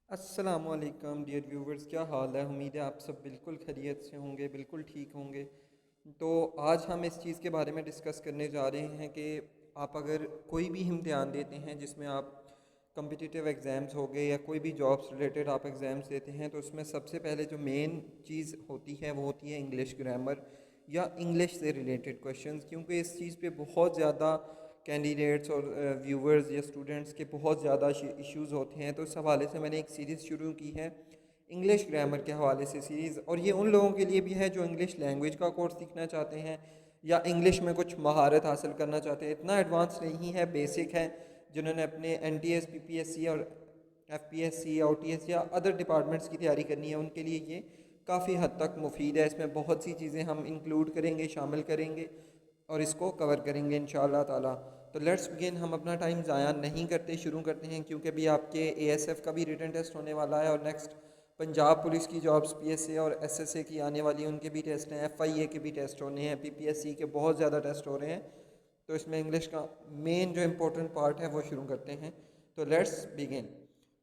अस्सलामुअलैकुम dear viewers, क्या हाल है। उम्मीद है आप सब बिल्कुल खैरियत से होंगे, बिल्कुल ठीक होंगे। तो आज हम इस चीज़ के बारे में डिस्कस करने जा रहे हैं कि आप अगर कोई भी इम्तिहान देते हैं जिसमें आप कम्पिटिटिव एग्ज़ाम्स हो गए या कोई भी जॉब्स रिलेटेड आप एग्ज़ाम्स देते हैं, तो उसमें सबसे पहले जो मेन चीज़ होती है वो होती है इंग्लिश ग्रामर या इंग्लिश से रिलेटेड क्वेश्चंस, क्योंकि इस चीज़ पे बहुत ज़्यादा कैंडिडेट्स और व्यूवर्स या स्टूडेंट्स के बहुत ज़्यादा इश्यूज़ होते हैं। तो इस हवाले से मैंने एक सीरीज़ शुरू की है इंग्लिश ग्रामर के हवाले से सीरीज़, और ये उन लोगों के लिए भी है जो इंग्लिश लैंग्वेज का कोर्स सीखना चाहते हैं या इंग्लिश में कुछ महारत हासिल करना चाहते हैं। इतना एडवांस नहीं है, बेसिक है। जिन्होंने अपने NTS PPSC और FPSC या OTS या अदर डिपार्टमेंट्स की तैयारी करनी है, उनके लिए ये काफ़ी हद तक मुफीद है। इसमें बहुत सी चीज़ें हम इंक्लूड करेंगे, शामिल करेंगे और इसको कवर करेंगे इंशाअल्लाह ताला। तो लेट्स बिगिन। हम अपना टाइम ज़ाया नहीं करते, शुरू करते हैं, क्योंकि अभी आपके ASF का भी रिटन टेस्ट होने वाला है और नेक्स्ट पंजाब पुलिस की जॉब्स PSA और SSA की आने वाली है, उनके भी टेस्ट हैं, FIA के भी टेस्ट होने हैं, PPSC के बहुत ज़्यादा टेस्ट हो रहे हैं। तो इसमें इंग्लिश का मेन जो इम्पोर्टेंट पार्ट है वो शुरू करते हैं। तो let's begin.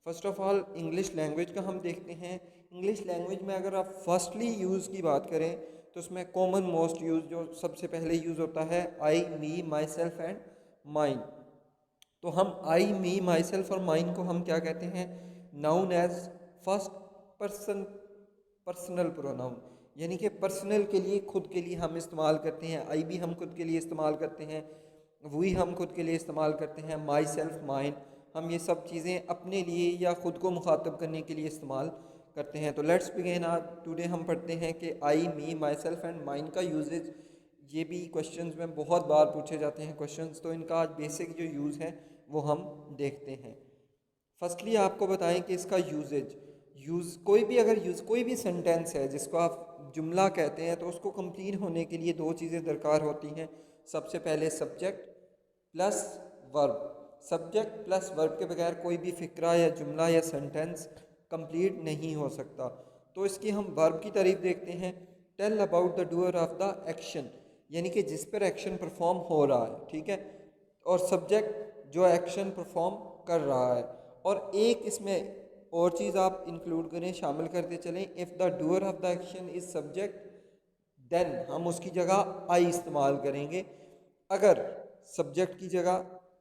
First of all English language का हम देखते हैं। इंग्लिश लैंग्वेज में अगर आप फर्स्टली यूज़ की बात करें तो उसमें कॉमन मोस्ट यूज़ जो सबसे पहले यूज़ होता है आई, मी, माई सेल्फ एंड माइन। तो हम आई, मी, माई सेल्फ और माइन को हम क्या कहते हैं? Noun as first person personal pronoun, यानी कि पर्सनल के लिए, खुद के लिए हम इस्तेमाल करते हैं। आई भी हम खुद के लिए इस्तेमाल करते हैं, वी हम खुद के लिए इस्तेमाल करते हैं, माई सेल्फ, माइन हम ये सब चीज़ें अपने लिए या ख़ुद को मुखातब करने के लिए इस्तेमाल करते हैं। तो लेट्स बिगिन। आज टुडे हम पढ़ते हैं कि आई, मी, माई सेल्फ एंड माइन का यूजेज। ये भी क्वेश्चंस में बहुत बार पूछे जाते हैं क्वेश्चंस, तो इनका आज बेसिक जो यूज़ है वो हम देखते हैं। फर्स्टली आपको बताएं कि इसका यूज़ कोई भी अगर यूज़ कोई भी सेंटेंस है जिसको आप जुमला कहते हैं, तो उसको कंप्लीट होने के लिए दो चीज़ें दरकार होती हैं। सबसे पहले subject plus verb. Subject plus verb के बगैर कोई भी फ़िक्रा या जुमला या सेंटेंस कंप्लीट नहीं हो सकता। तो इसकी हम वर्ब की तारीफ देखते हैं। Tell about the doer of the action, यानी कि जिस पर एक्शन परफॉर्म हो रहा है, ठीक है। और सब्जेक्ट जो एक्शन परफॉर्म कर रहा है। और एक इसमें और चीज़ आप इंक्लूड करें, शामिल करते चलें। If the doer of the action is subject then हम उसकी जगह आई इस्तेमाल करेंगे। अगर सब्जेक्ट की जगह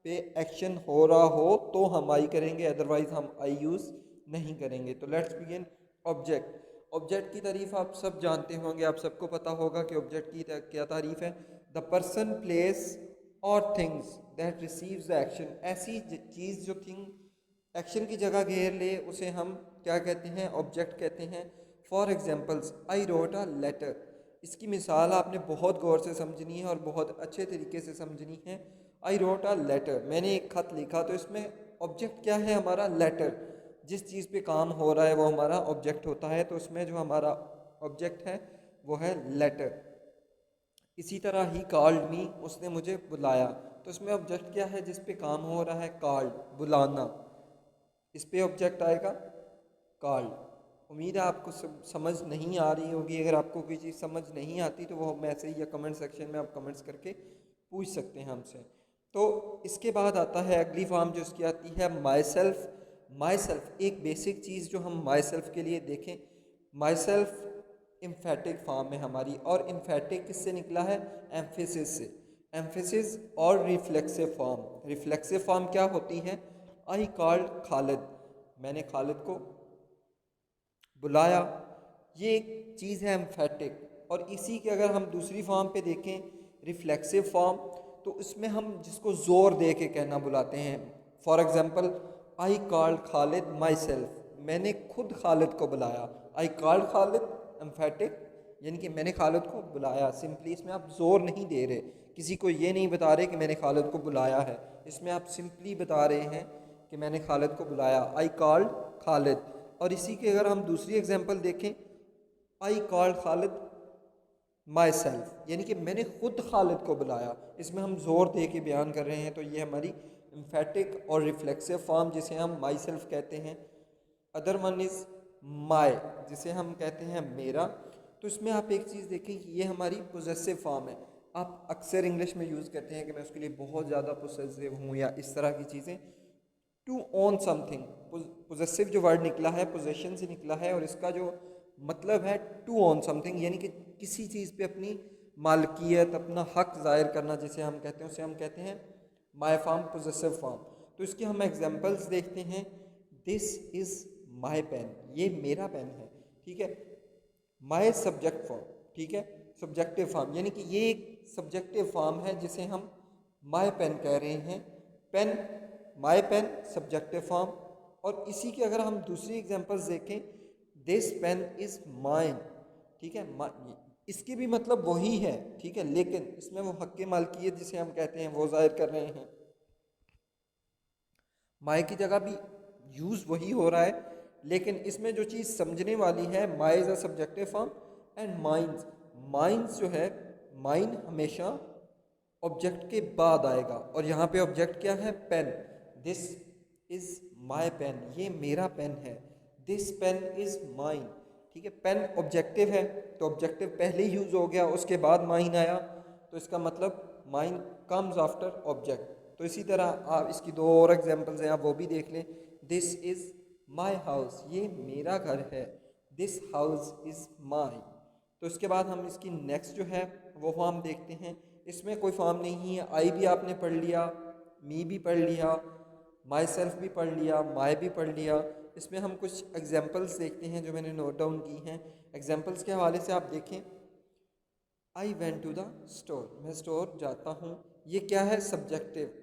पे एक्शन हो रहा हो तो हम आई करेंगे, अदरवाइज हम आई यूज़ नहीं करेंगे। तो लेट्स बिगिन। ऑब्जेक्ट। ऑब्जेक्ट की तारीफ आप सब जानते होंगे, आप सबको पता होगा कि ऑब्जेक्ट की क्या तारीफ है। द पर्सन, प्लेस और things that receives the action. ऐसी चीज़ जो थिंग एक्शन की जगह घेर ले उसे हम क्या कहते हैं? ऑब्जेक्ट कहते हैं। For examples, I wrote a letter. इसकी मिसाल आपने बहुत गौर से समझनी है और बहुत अच्छे तरीके से समझनी है। आई रोट अ लेटर, मैंने एक ख़त लिखा। तो इसमें ऑब्जेक्ट क्या है? हमारा लेटर। जिस चीज़ पे काम हो रहा है वो हमारा ऑब्जेक्ट होता है। तो उसमें जो हमारा ऑब्जेक्ट है वो है लेटर। इसी तरह ही कॉल्ड मी, उसने मुझे बुलाया। तो इसमें ऑब्जेक्ट क्या है? जिस पे काम हो रहा है, कॉल्ड, बुलाना, इस पे ऑब्जेक्ट आएगा कॉल्ड। उम्मीद है आपको समझ नहीं आ रही होगी। अगर आपको कोई चीज़ समझ नहीं आती तो वो मैसेज या कमेंट सेक्शन में आप कमेंट्स करके पूछ सकते हैं हमसे। तो इसके बाद आता है अगली फॉर्म जो इसकी आती है माई सेल्फ। माई सेल्फ एक बेसिक चीज़ जो हम माई सेल्फ के लिए देखें, माई सेल्फ इम्फेटिक फॉर्म है हमारी। और इम्फेटिक किससे निकला है? एम्फेसिस से। एम्फेसिस और रिफ्लेक्सिव फॉर्म। रिफ्लेक्सिव फॉर्म क्या होती है? आई कॉल्ड खालिद, मैंने खालिद को बुलाया। ये एक चीज़ है एम्फेटिक। और इसी के अगर हम दूसरी फॉर्म पे देखें, रिफ्लेक्सिव फॉर्म, तो इसमें हम जिसको ज़ोर दे के कहना बुलाते हैं। For example, I called Khalid my self, मैंने खुद खालिद को बुलाया। आई कॉल्ड खालिद एम्फेटिक, यानी कि मैंने खालिद को बुलाया। सिंपली इसमें आप ज़ोर नहीं दे रहे, किसी को ये नहीं बता रहे कि मैंने खालिद को बुलाया है। इसमें आप सिंपली बता रहे हैं कि मैंने खालिद को बुलाया, आई कॉल्ड खालिद। और इसी के अगर हम दूसरी एग्जांपल देखें, I called Khalid my self, यानी कि मैंने खुद खालिद को बुलाया। इसमें हम ज़ोर दे के बयान कर रहे हैं। तो ये हमारी एम्फेटिक और रिफ्लेक्सिव फॉर्म जिसे हम माई सेल्फ कहते हैं। अदर वन इज़ माई, जिसे हम कहते हैं मेरा। तो इसमें आप एक चीज़ देखें कि ये हमारी पोजेसिव फॉर्म है। आप अक्सर इंग्लिश में यूज़ करते हैं कि मैं उसके लिए बहुत ज़्यादा पोसेसिव हूँ या इस तरह की चीज़ें। टू ओन समथिंग, पोजेसिव जो वर्ड निकला है पोजेशन से निकला है, और इसका जो मतलब है टू ओन समथिंग, यानी कि किसी चीज़ पे अपनी मालकियत, अपना हक ज़ाहिर करना जिसे हम कहते हैं, उसे हम कहते हैं माई फॉर्म, पोजेसिव फॉर्म। तो इसके हम एग्जांपल्स देखते हैं। दिस इज़ माई पेन, ये मेरा पेन है, ठीक है। माई सब्जेक्ट फॉर्म, ठीक है, सब्जेक्टिव फॉर्म, यानी कि ये एक सब्जेक्टिव फॉर्म है जिसे हम माई पेन कह रहे हैं। Pen, my pen, subjective form. और इसी के अगर हम दूसरी एग्जांपल्स देखें, दिस पेन इज़ माइन, ठीक है, इसकी भी मतलब वही है, ठीक है, लेकिन इसमें वो हक़ मालकियत जिसे हम कहते हैं वो ज़ाहिर कर रहे हैं। माई की जगह भी यूज़ वही हो रहा है, लेकिन इसमें जो चीज़ समझने वाली है, my is a subjective form and mines, mines जो है, माइन हमेशा ऑब्जेक्ट के बाद आएगा, और यहाँ पे ऑब्जेक्ट क्या है, pen. This is my pen, ये मेरा पेन है। दिस पेन इज़ माइन, ठीक है। पेन ऑब्जेक्टिव है, तो ऑब्जेक्टिव पहले यूज़ हो गया, उसके बाद माइन आया, तो इसका मतलब माइन कम्स आफ्टर ऑब्जेक्ट। तो इसी तरह आप इसकी दो और एग्जांपल्स हैं, आप वो भी देख लें। दिस इज़ माई हाउस, ये मेरा घर है। This house is my. तो इसके बाद हम इसकी नेक्स्ट जो है वो फॉर्म देखते हैं। इसमें कोई फॉर्म नहीं है, आई भी आपने पढ़ लिया, मी भी पढ़ लिया, माई सेल्फ भी पढ़ लिया, माई भी पढ़ लिया। इसमें हम कुछ एग्जांपल्स देखते हैं जो मैंने नोट डाउन की हैं। एग्जांपल्स के हवाले से आप देखें, I went to the store, मैं स्टोर जाता हूँ, ये क्या है, सब्जेक्टिव।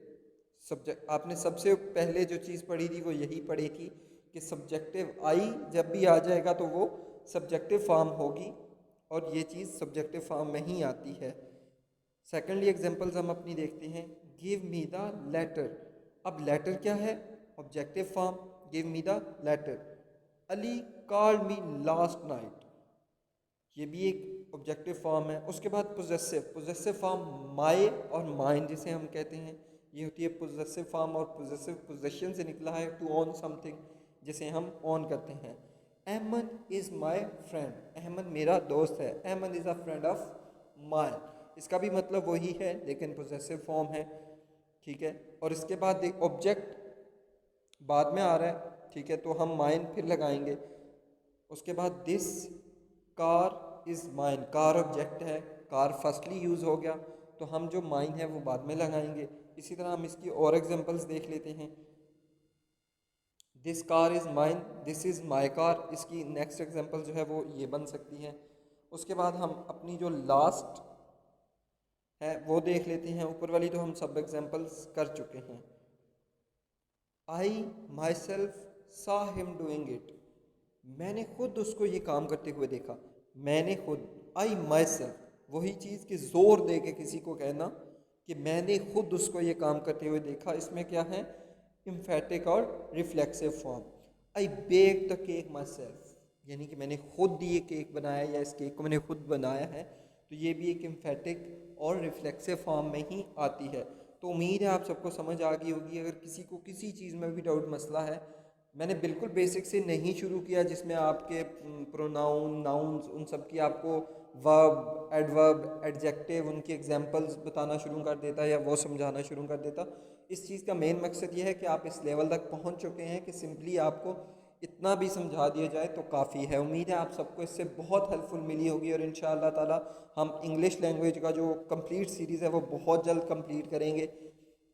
सब्जेक्ट, आपने सबसे पहले जो चीज़ पढ़ी थी वो यही पढ़ी थी कि सब्जेक्टिव आई जब भी आ जाएगा तो वो सब्जेक्टिव फॉर्म होगी, और ये चीज़ सब्जेक्टिव फॉर्म में ही आती है। सेकेंडली एग्जांपल्स हम अपनी देखते हैं। गिव मी द लेटर, अब लेटर क्या है, objective form, give me the letter. Ali called me last night, ये भी एक ऑब्जेक्टिव फॉर्म है। उसके बाद पोजेसिव, पोजेसिव फॉर्म माई और माइन जिसे हम कहते हैं, ये होती है पोजेसिव फॉर्म, और पोजेसिव पोजेशन से निकला है, टू ओन समथिंग, जिसे हम ऑन करते हैं। Ahmed is my friend, Ahmed मेरा दोस्त है। Ahmed is a friend of mine, इसका भी मतलब वही है लेकिन पोजेसिव फॉर्म है, ठीक है। और इसके बाद एक ऑब्जेक्ट बाद में आ रहा है, ठीक है, तो हम माइन फिर लगाएंगे। उसके बाद this car is mine, car object है, कार फर्स्टली यूज़ हो गया, तो हम जो माइन है वो बाद में लगाएंगे। इसी तरह हम इसकी और एग्जांपल्स देख लेते हैं। This car is mine, this is my car, इसकी नेक्स्ट एग्जांपल जो है वो ये बन सकती है। उसके बाद हम अपनी जो लास्ट है वो देख लेते हैं। ऊपर वाली तो हम सब एग्जांपल्स कर चुके हैं। I myself saw him doing it, मैंने खुद उसको ये काम करते हुए देखा। मैंने खुद, आई माई सेल्फ, वही चीज़ कि ज़ोर दे के किसी को कहना कि मैंने खुद उसको ये काम करते हुए देखा, इसमें क्या है, इम्फेटिक और reflexive form. I bake the cake myself, यानी कि मैंने खुद ये केक बनाया या इस केक को मैंने खुद बनाया है, तो ये भी एक इम्फेटिक और रिफ्लेक्सिव फॉर्म में ही आती है। तो उम्मीद है आप सबको समझ आ गई होगी। अगर किसी को किसी चीज़ में भी डाउट मसला है, मैंने बिल्कुल बेसिक से नहीं शुरू किया जिसमें आपके प्रोनाउन, नाउन्स, उन सब की आपको वर्ब, एडवर्ब, एडजेक्टिव, उनकी एग्जांपल्स बताना शुरू कर देता या वो समझाना शुरू कर देता। इस चीज़ का मेन मकसद ये है कि आप इस लेवल तक पहुंच चुके हैं कि सिंपली आपको इतना भी समझा दिया जाए तो काफ़ी है। उम्मीद है आप सबको इससे बहुत हेल्पफुल मिली होगी, और इंशाअल्लाह ताला हम इंग्लिश लैंग्वेज का जो कंप्लीट सीरीज़ है वो बहुत जल्द कंप्लीट करेंगे।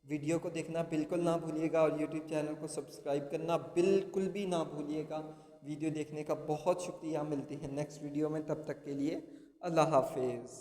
वीडियो को देखना बिल्कुल ना भूलिएगा, और यूट्यूब चैनल को सब्सक्राइब करना बिल्कुल भी ना भूलिएगा। वीडियो देखने का बहुत शुक्रिया। मिलती है नेक्स्ट वीडियो में, तब तक के लिए अल्लाह हाफिज़।